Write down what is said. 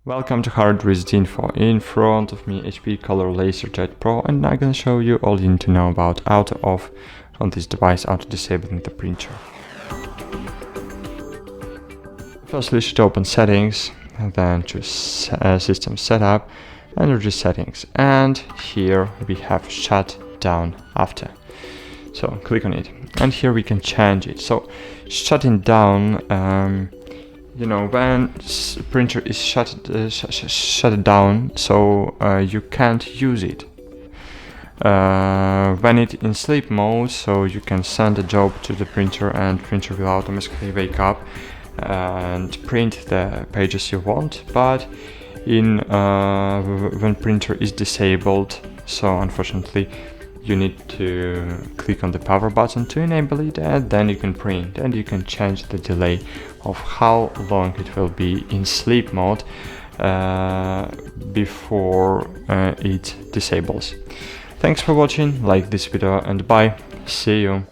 Welcome to HardReset.Info. In front of me HP color LaserJet Pro, and I'm gonna show you all you need to know about auto off on this device, auto disabling the printer. First we should open settings and then choose system setup, energy settings, and here we have shut down after. So click on it and here we can change it. So shutting down, when printer is shut down, so you can't use it. When it's in sleep mode, so you can send a job to the printer and printer will automatically wake up and print the pages you want. But when printer is disabled, so unfortunately you need to click on the power button to enable it, and then you can print and you can change the delay of how long it will be in sleep mode before it disables. Thanks for watching, like this video and bye, see you.